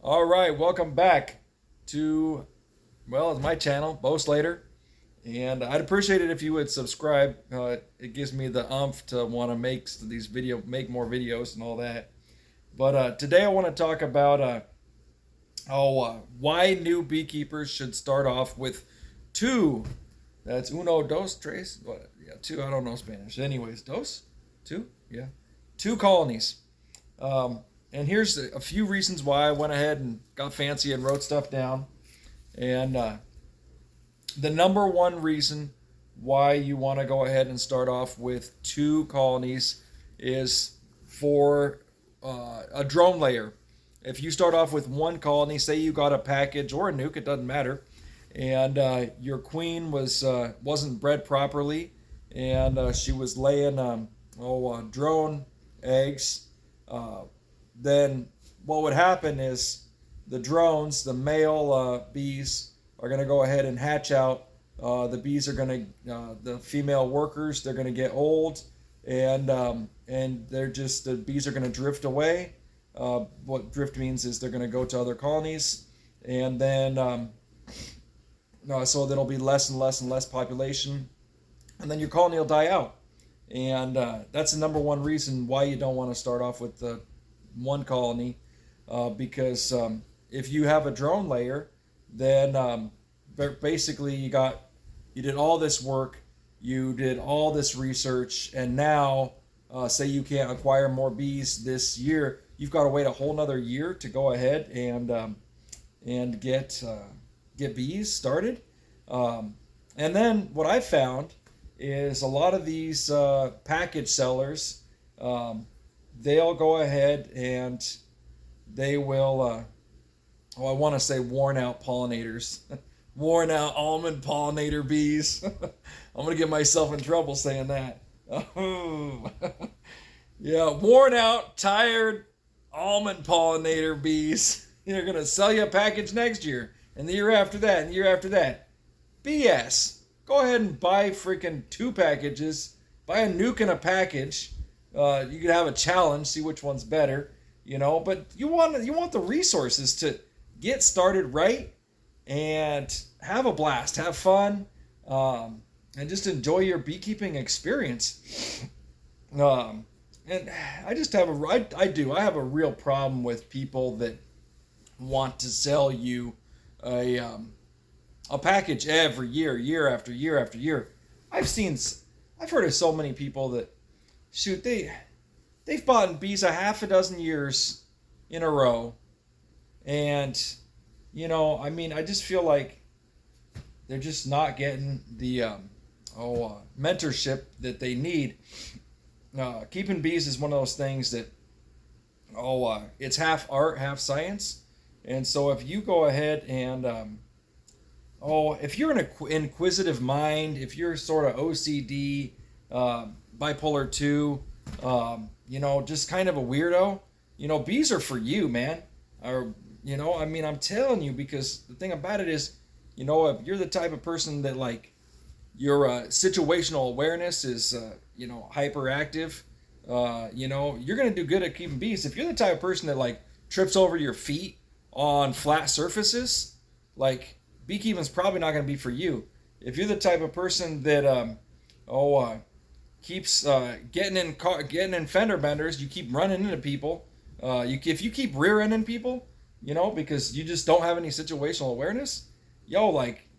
All right, welcome back to, well, it's my channel, Bo Slater. And I'd appreciate it if you would subscribe. It gives me the umph to want to make more videos and all that. But today I want to talk about why new beekeepers should start off with two. That's uno, dos, tres. What? Yeah, two. I don't know Spanish. Anyways, dos, two. Yeah, two colonies. And here's a few reasons why I went ahead and got fancy and wrote stuff down. And the number one reason why you want to go ahead and start off with two colonies is for a drone layer. If you start off with one colony, say you got a package or a nuke, it doesn't matter, and your queen wasn't bred properly, and she was laying drone eggs. Then what would happen is the drones, the male bees, are going to go ahead and hatch out. The bees are going to, the female workers, they're going to get old, and the bees are going to drift away. What drift means is they're going to go to other colonies, and then so there'll be less and less and less population, and then your colony will die out. And that's the number one reason why you don't want to start off with the one colony, because if you have a drone layer, then basically you did all this work, you did all this research, and now say you can't acquire more bees this year, you've got to wait a whole nother year to go ahead and get bees started. And then what I found is a lot of these package sellers, they'll go ahead and they will, I want to say worn out pollinators, worn out almond pollinator bees. I'm going to get myself in trouble saying that. Oh. Yeah, worn out, tired almond pollinator bees. They're going to sell you a package next year, and the year after that, and the year after that. BS. Go ahead and buy freaking two packages. Buy a nuke and a package. You could have a challenge, see which one's better, But you want the resources to get started right and have a blast, have fun, and just enjoy your beekeeping experience. And I just have I have a real problem with people that want to sell you a package every year, year after year after year. I've heard of so many people that they've bought bees a half a dozen years in a row, and I just feel like they're just not getting the mentorship that they need. Keeping bees is one of those things that it's half art, half science, and so if you go ahead and if you're an inquisitive mind, if you're sort of OCD, bipolar 2, just kind of a weirdo, bees are for you, man. Or, I'm telling you, because the thing about it is, if you're the type of person that, like, your situational awareness is, hyperactive, you're going to do good at keeping bees. If you're the type of person that, like, trips over your feet on flat surfaces, like, beekeeping's probably not going to be for you. If you're the type of person that keeps getting in fender benders, you keep running into people. If you keep rear-ending people, because you just don't have any situational awareness,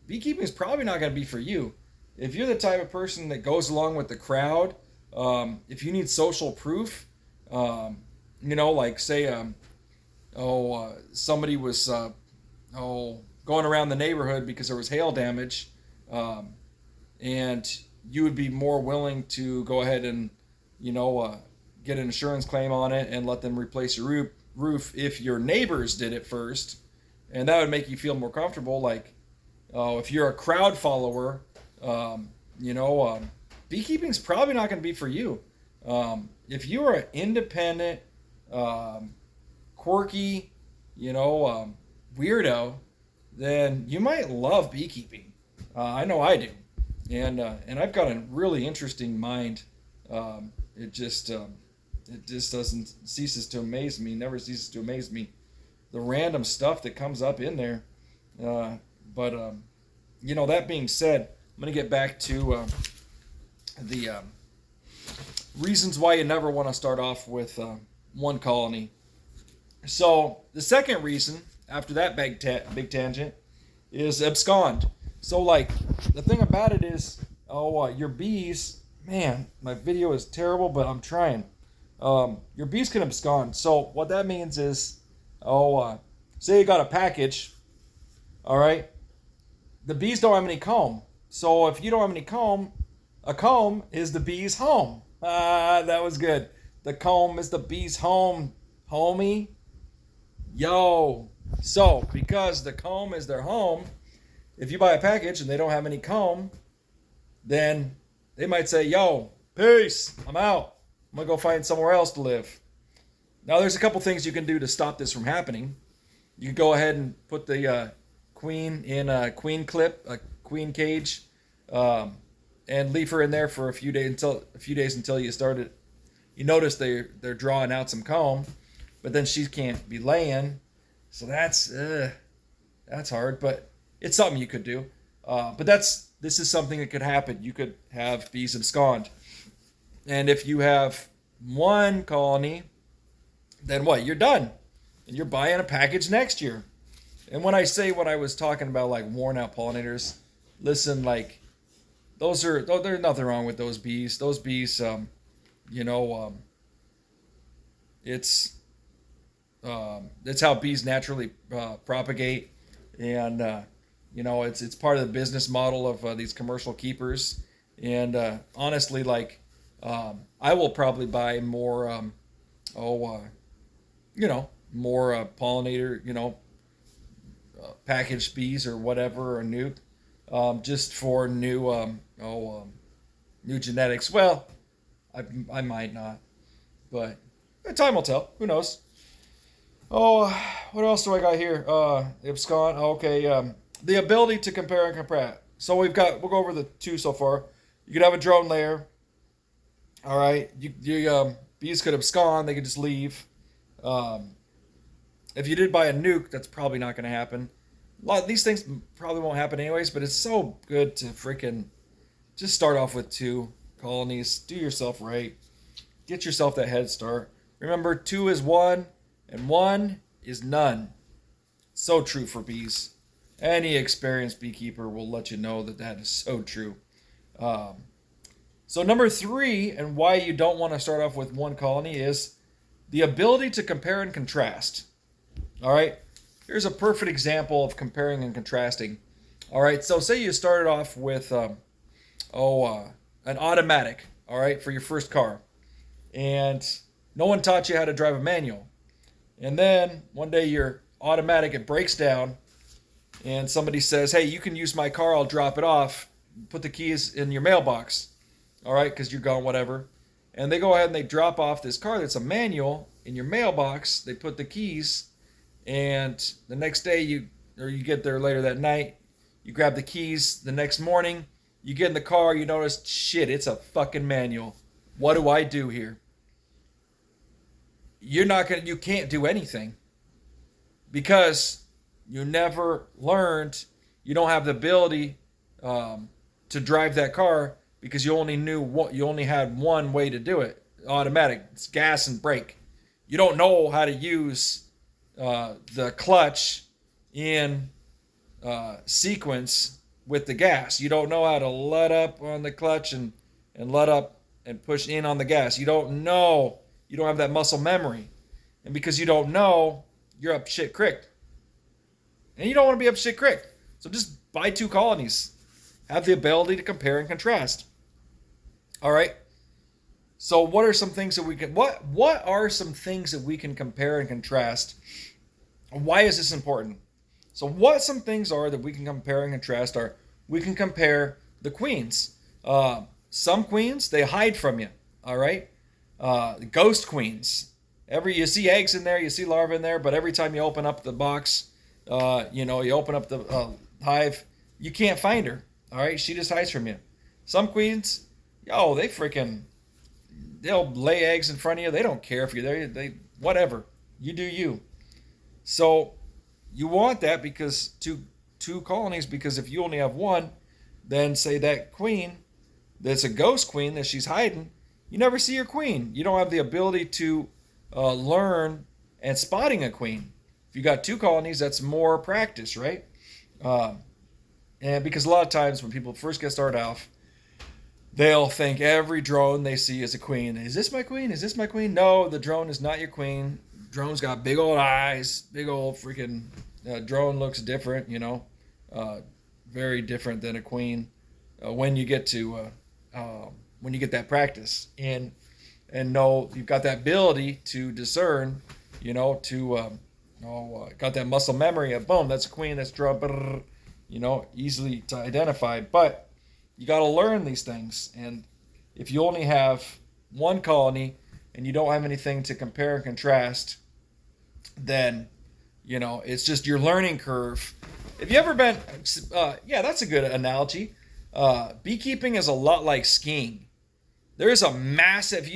beekeeping's probably not going to be for you. If you're the type of person that goes along with the crowd, if you need social proof, somebody was going around the neighborhood because there was hail damage, and you would be more willing to go ahead and, get an insurance claim on it and let them replace your roof if your neighbors did it first, and that would make you feel more comfortable. Like, if you're a crowd follower, beekeeping's probably not going to be for you. If you are an independent, quirky, weirdo, then you might love beekeeping. I know I do, and I've got a really interesting mind. It just doesn't ceases to amaze me. Never ceases to amaze me. the random stuff that comes up in there. But that being said, I'm going to get back to the reasons why you never want to start off with one colony. So the second reason, after that big tangent, is abscond. So like the thing about it is, your bees, man, my video is terrible, but I'm trying. Your bees can abscond. So what that means is, say you got a package, all right, the bees don't have any comb. So if you don't have any comb, a comb is the bee's home. That was good. The comb is the bee's home, homie. Yo. So because the comb is their home, if you buy a package and they don't have any comb, then they might say, yo, peace, I'm out. I'm going to go find somewhere else to live. Now, there's a couple things you can do to stop this from happening. You can go ahead and put the queen in a queen cage, and leave her in there for a few days until you notice they're drawing out some comb, but then she can't be laying. So that's hard, but it's something you could do. But this is something that could happen. You could have bees abscond. And if you have one colony, then what? You're done. And you're buying a package next year. And when I was talking about like worn out pollinators, listen, like there's nothing wrong with those bees. Those bees, it's how bees naturally propagate. And, it's part of the business model of these commercial keepers. And honestly, like, I will probably buy more, more pollinator, packaged bees or whatever, or nuke, just for new genetics. Well, I might not, but time will tell. Who knows? Oh, what else do I got here? Abscond. Okay. The ability to compare and contrast. So we'll go over the two so far. You could have a drone layer. All right. Bees could abscond. They could just leave. If you did buy a nuke, that's probably not going to happen. A lot of these things probably won't happen anyways, but it's so good to freaking just start off with 2 colonies. Do yourself right. Get yourself that head start. Remember, 2 is 1, and 1 is none. So true for bees. Any experienced beekeeper will let you know that is so true. So number 3, and why you don't want to start off with 1 colony, is the ability to compare and contrast. All right, here's a perfect example of comparing and contrasting. All right, so say you started off with an automatic, all right, for your first car, and no one taught you how to drive a manual. And then one day your automatic, it breaks down, and somebody says, hey, you can use my car, I'll drop it off, put the keys in your mailbox, all right, because you're gone, whatever. And they go ahead and they drop off this car that's a manual in your mailbox. They put the keys, and the next day you get there later that night, you grab the keys. The next morning, you get in the car, you notice, shit, it's a fucking manual. What do I do here? You can't do anything, because you never learned. You don't have the ability to drive that car, because you only had one way to do it. Automatic. It's gas and brake. You don't know how to use the clutch in sequence with the gas. You don't know how to let up on the clutch and let up and push in on the gas. You don't know. You don't have that muscle memory. And because you don't know, you're up shit creek. And you don't want to be up shit creek. So just buy 2 colonies. Have the ability to compare and contrast. All right. So what are some things that we can compare and contrast? Why is this important? So what some things are that we can compare and contrast are, we can compare the queens. Some queens, they hide from you. All right. The ghost queens. You see eggs in there, you see larvae in there, but every time you open up the box, you open up the hive, you can't find her. All right, she just hides from you. Some queens, they'll lay eggs in front of you. They don't care if you're there. Whatever. You do you. So you want that because two colonies, because if you only have one, then say that queen that's a ghost queen that she's hiding, you never see your queen. You don't have the ability to learn and spotting a queen. If you got two colonies, that's more practice, right? Um, and because a lot of times when people first get started off, they'll think every drone they see is a queen. Is this my queen? Is this my queen? No, the drone is not your queen. Drone's got big old eyes, big old freaking drone looks different, uh, very different than a queen. When you get to when you get that practice and know you've got that ability to discern, got that muscle memory of boom, that's a queen, that's drone, easily to identify. But you got to learn these things, and if you only have one colony and you don't have anything to compare and contrast, then it's just your learning curve. Have you ever been? Yeah, that's a good analogy. Beekeeping is a lot like skiing. There's a massive,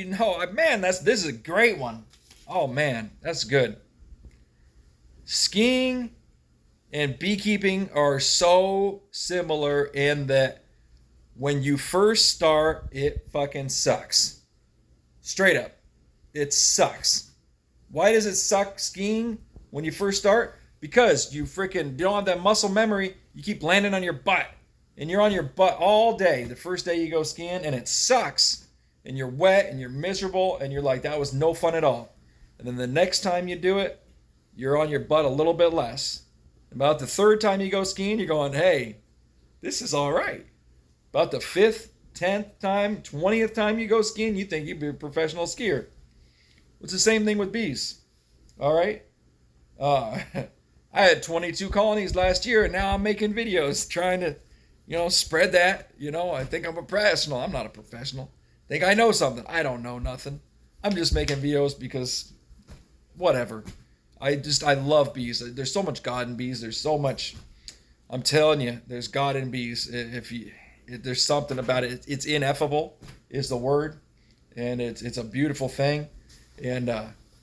man. This is a great one. Oh man, that's good. Skiing and beekeeping are so similar in that when you first start, it fucking sucks. Straight up, it sucks. Why does it suck skiing when you first start? Because you freaking don't have that muscle memory. You keep landing on your butt. And you're on your butt all day. The first day you go skiing, and it sucks. And you're wet, and you're miserable, and you're like, that was no fun at all. And then the next time you do it, you're on your butt a little bit less. About the third time you go skiing, you're going, hey, this is all right. About the 5th, 10th time, 20th time you go skiing, you think you'd be a professional skier. It's the same thing with bees. All right? I had 22 colonies last year, and now I'm making videos trying to, spread that. I think I'm a professional. I'm not a professional. I think I know something. I don't know nothing. I'm just making videos because whatever. I love bees. There's so much God in bees. There's so much, I'm telling you, there's God in bees. There's something about it. It's ineffable is the word, and it's a beautiful thing. And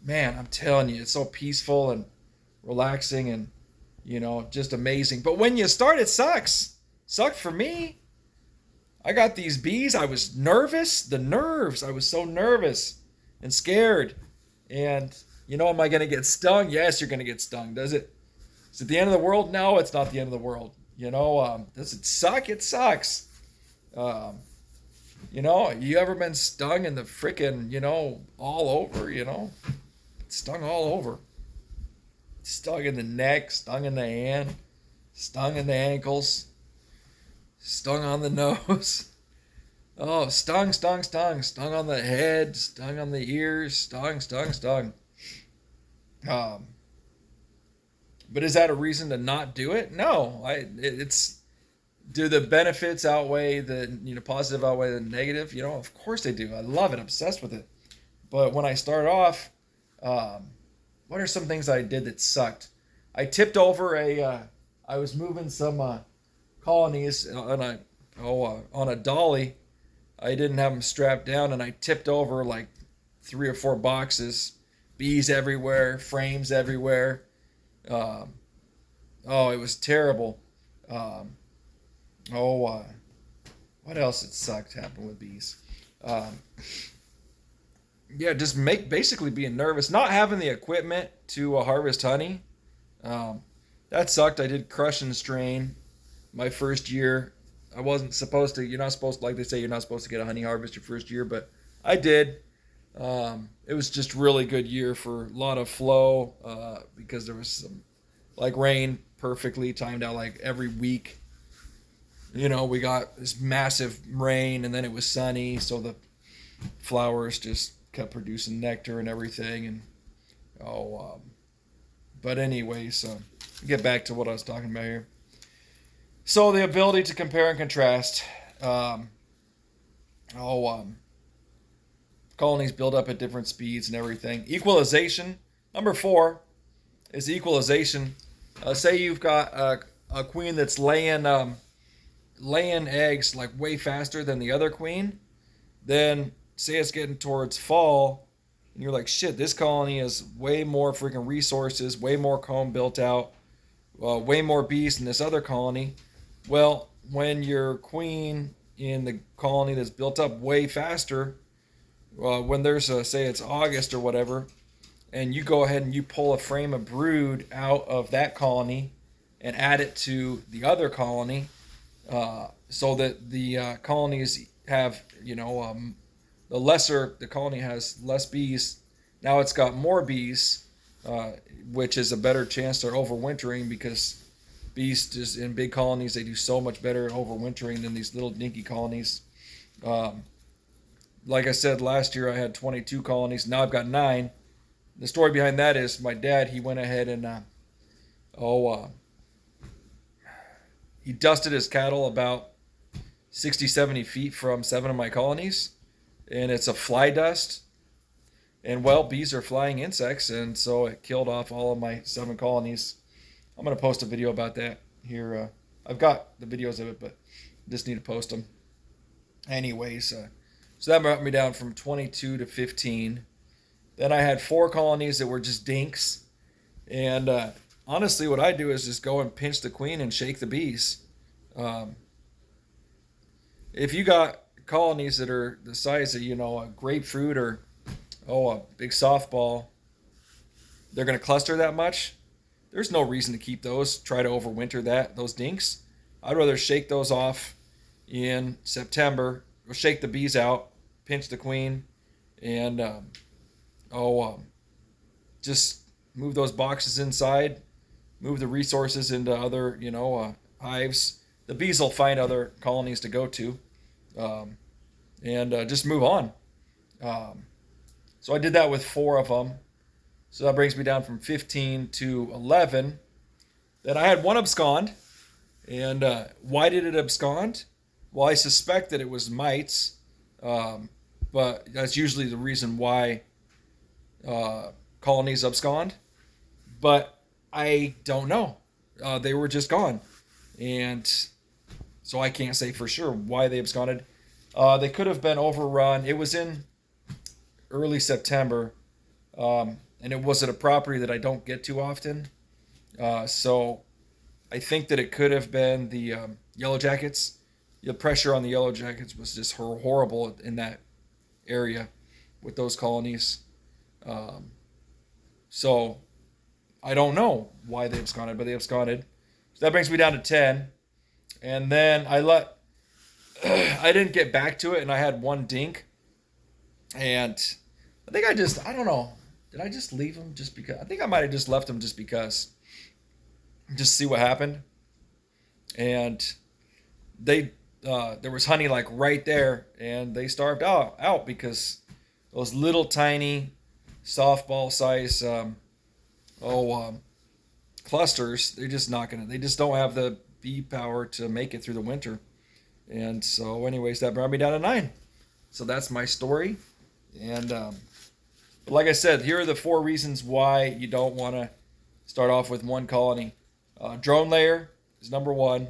man, I'm telling you, it's so peaceful and relaxing and just amazing. But when you start, it sucks. Sucked for me. I got these bees. I was nervous. The nerves. I was so nervous and scared. And am I going to get stung? Yes, you're going to get stung. Is it the end of the world? No, it's not the end of the world. Does it suck? It sucks. You ever been stung in the frickin', all over, stung all over. Stung in the neck, stung in the hand, stung in the ankles, stung on the nose. Oh, stung on the head, stung on the ears, stung. But is that a reason to not do it? No, do the benefits outweigh the positive outweigh the negative? Of course they do. I love it, obsessed with it. But when I started off, what are some things I did that sucked? I tipped over I was moving some colonies on a dolly. I didn't have them strapped down, and I tipped over like 3 or 4 boxes, bees everywhere, frames everywhere. It was terrible. What else it sucked happened with bees? Just basically being nervous, not having the equipment to harvest honey. That sucked. I did crush and strain my first year. I wasn't supposed to. You're not supposed to, like they say, you're not supposed to get a honey harvest your first year, but I did. It was just really good year for a lot of flow because there was some rain perfectly timed out every week. We got this massive rain, and then it was sunny, so the flowers just kept producing nectar and everything. And but anyway, so get back to what I was talking about here. So the ability to compare and contrast. Colonies build up at different speeds and everything. Equalization. Number 4 is equalization. Say you've got a queen that's laying eggs way faster than the other queen. Then say it's getting towards fall, and you're like, shit, this colony has way more freaking resources, way more comb built out, way more bees than this other colony. Well, when your queen in the colony that's built up way faster, when there's a, say it's August or whatever, and you go ahead and you pull a frame of brood out of that colony and add it to the other colony, so that the colonies have, the colony has less bees. Now it's got more bees, which is a better chance they're overwintering, because bees just in big colonies, they do so much better at overwintering than these little dinky colonies. Like I said, last year I had 22 colonies. Now I've got 9. The story behind that is my dad, he went ahead and he dusted his cattle about 60, 70 feet from 7 of my colonies. And it's a fly dust. And well, bees are flying insects, and so it killed off all of my 7 colonies. I'm going to post a video about that here. I've got the videos of it, but just need to post them. Anyways, so that brought me down from 22 to 15. Then I had 4 colonies that were just dinks. And honestly, what I do is just go and pinch the queen and shake the bees. If you got colonies that are the size of, a grapefruit or, a big softball, they're going to cluster that much. There's no reason to keep those, try to overwinter those dinks. I'd rather shake those off in September, or shake the bees out, pinch the queen, and just move those boxes inside, move the resources into other, hives. The bees will find other colonies to go to, and just move on. So I did that with 4 of them. So that brings me down from 15 to 11. Then I had 1 abscond. And why did it abscond? Well, I suspect that it was mites. But that's usually the reason why colonies abscond. But I don't know. They were just gone. And so I can't say for sure why they absconded. They could have been overrun. It was in early September. And it was at a property that I don't get to often. So I think that it could have been the yellow jackets. The pressure on the yellow jackets was just horrible in that area with those colonies. So I don't know why they absconded, but they absconded. So that brings me down to 10. And then I didn't get back to it, and I had 1 dink. And I think I don't know. Did I just leave them just because? I think I might have just left them just because. Just see what happened. And there was honey like right there, and they starved out because those little tiny softball size clusters, they just don't have the bee power to make it through the winter. And so anyways, that brought me down to 9. So that's my story. And but like I said, here are the 4 reasons why you don't want to start off with 1 colony. Drone layer is number 1.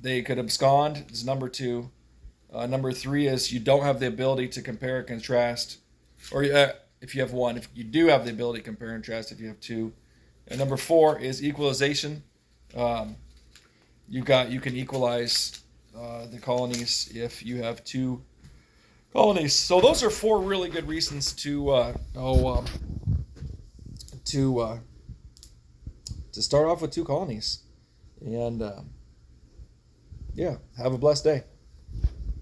They could abscond is number 2. Number 3 is you don't have the ability to compare and contrast. Or if you have 1, if you do have the ability to compare and contrast if you have 2. And number 4 is equalization. You can equalize the colonies if you have 2 colonies. So those are 4 really good reasons to start off with 2 colonies. And yeah, have a blessed day.